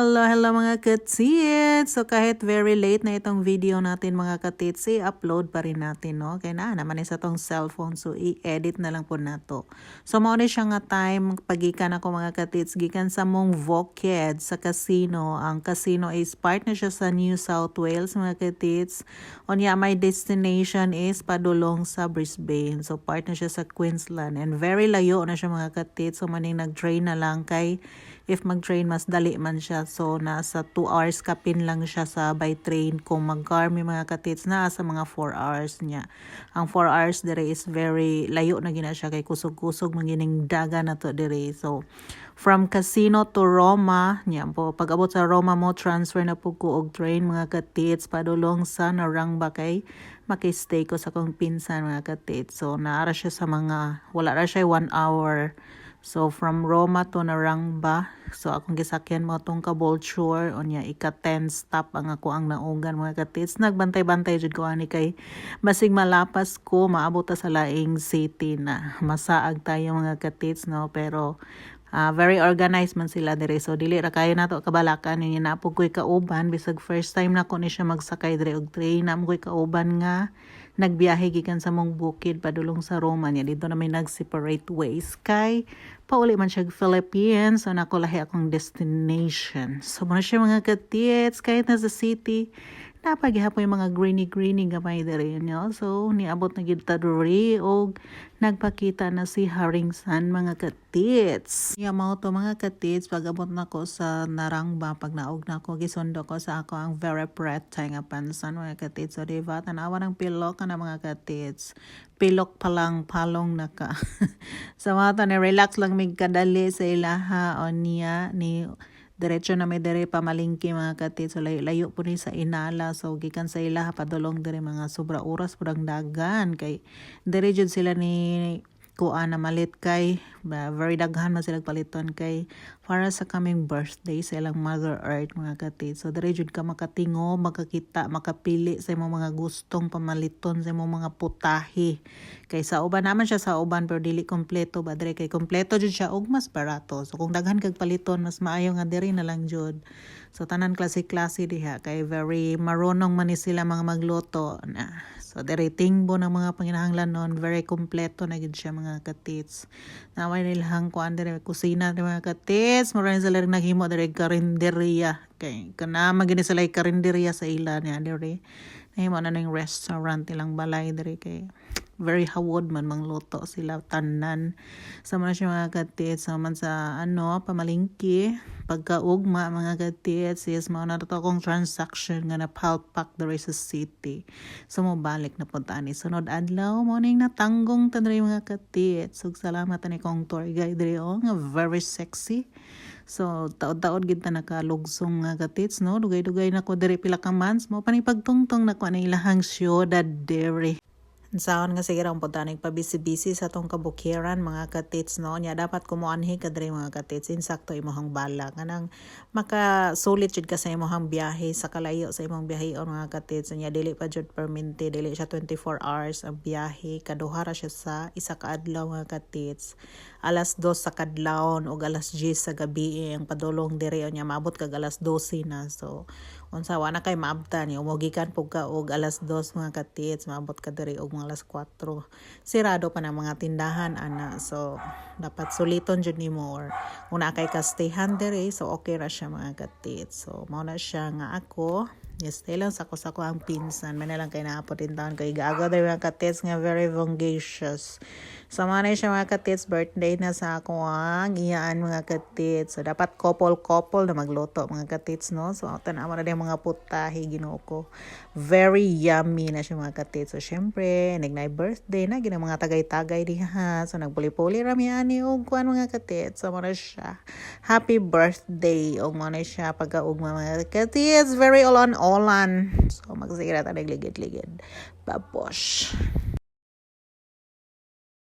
Hello mga katits! So kahit very late na itong video natin mga katits, i-upload pa rin natin, no? Kaya naman isa tong cellphone, so i-edit na lang po nato. So mauna siya nga time, pagikan ako mga katits, gikan sa mong Voked sa casino. Ang casino is part na siya sa New South Wales mga katits. Onya, my destination is padulong sa Brisbane. So part na siya sa Queensland. And very layo na siya mga katits. So maning nag-train na lang kay if mag-train mas dali man siya. So nasa 2 hours kapin lang siya sa by train. Kung mag-car may mga katits na sa mga 4 hours niya. Ang 4 hours dire is very layo na gina siya kay kusog-kusog magining daga na to dire. So from casino to Roma, niya po pag abot sa Roma mo transfer na po ko og train mga katits padulong sa Narangba kay makistay ko sa kong pinsan mga katits. So naara siya sa mga wala ra siya 1 hour. So from Roma to Narangba, so akong gisakyan mo tong Caboolture, onya ika 10 stop ang ako ang naugan mga katits. Nagbantay-bantay jud ko ani kay basig malapas ko maabot ta sa laing city na. Masaag tayo mga katits, no, pero very organized man sila dire. So dili ra kayo nato kabalakan ni napog koy kauban bisag first time na ko ni siya magsakay dire og train. Namo koy kauban nga nagbiyahe gikan sa mong bukid padulong sa Roma niya. Dito na may nag-separate ways kay pauli man siya Philippines. So nakulahi akong destination. So muna siya mga katits kahit na sa city napagihapon yung mga greeny gamay dere nyo. So niabot na gid ta diri og nagpakita na si Haringsan mga katits. Yamaw to mga katits pag abot na ko sa Narangba pag naog na ko gisundo ko sa ako ang very pretty nga pansan mga katits. So diba tanawa ng pilok na mga katits. Pilok pa lang palong na ka. Sa mga ni relax lang mig kadali sa ilaha o niya ni diretso na may dire pamalingki mga katits. So layo po ni sa Inala. So gikan sa ilaha padulong dire mga sobra oras pudang dagan kay dire jud sila ni kuan na malit kay very daghan man sila paliton kay para sa coming birthday sa ilang Mother Earth mga katits. So dire jud ka makatingo, makakita, makapili sa imong mga gustong pamaliton sa imong mga putahe. Kay sa uban naman siya sa uban pero dili kompleto ba dire kay kompleto jud siya og mas barato. So kung daghan kag paliton mas maayo nga dire na lang jud. So tanan klase-klase diha kay very marunong man ni sila mga magluto na. So dire tingbo ng mga panginahanglanon very kompleto na gid siya mga katits. Naway nilang kuan dire kusina dire mga katits. Mura sila rin naghimo dire karinderya. Kay kana magini sila karinderya sa ila niya dire. Nahimo na ning restaurant ilang balay dire kay very hawod man mangluto sila tanan. Sa mga siya mga katits man sa pamalingki pagkaugma mga katits is mao na to akong transaction nga na palpak there is a city. So mo balik na punta ni sunod adlaw morning na tanggong tanri mga katits. So salamat ani kong tour guide dire nga very sexy. So taod-taod gid ta nakalugsong nga katits, no, dugay-dugay na ko dire pila ka months mo panipagtungtong na ko na ilahang syudad dire. Saan nga sige ang punta nagpabisi-bisi sa tong kabukiran mga katits, no, nya dapat kumuanhi kadre mga katits insakto imong bala kanang makasulit jud ka sa imong biyahe sa kalayo sa imong biyahe o mga katits. Nya dili pa jud permente, dili siya 24 hours ang biyahe, kaduha ra siya sa isa ka adlaw mga katits. Alas 2 sa kadlawon ug alas 10 sa gabi ang padulong dire nya maabot kag alas 12 na. So unsa wa na kay maabtan ni umugikan pug ka og alas 2 mga katits maabot ka dire og alas 4. Sirado pa na mga tindahan ana. So dapat suliton jud nimo or una kay ka stayhan dire so okay ra siya mga katits. So mao na siya nga ako stay lang sa ko ang pinsan man lang kay naapot din taon kay gaagaw dire mga katits nga very vivacious. So man siya mga katits birthday na sa ako ang iyaan mga katits. So dapat couple na magluto mga katits, no. So tanawa na din mga putahe Ginoo ko. Very yummy na siya mga katits. So syempre nagnay birthday na ginang mga tagay-tagay diha. So nagpuli-puli ra mi ani og kuan mga katits. So man siya happy birthday og man siya pagkaugma mga katits very olan. So magsira ta nagligid-ligid. Babosh.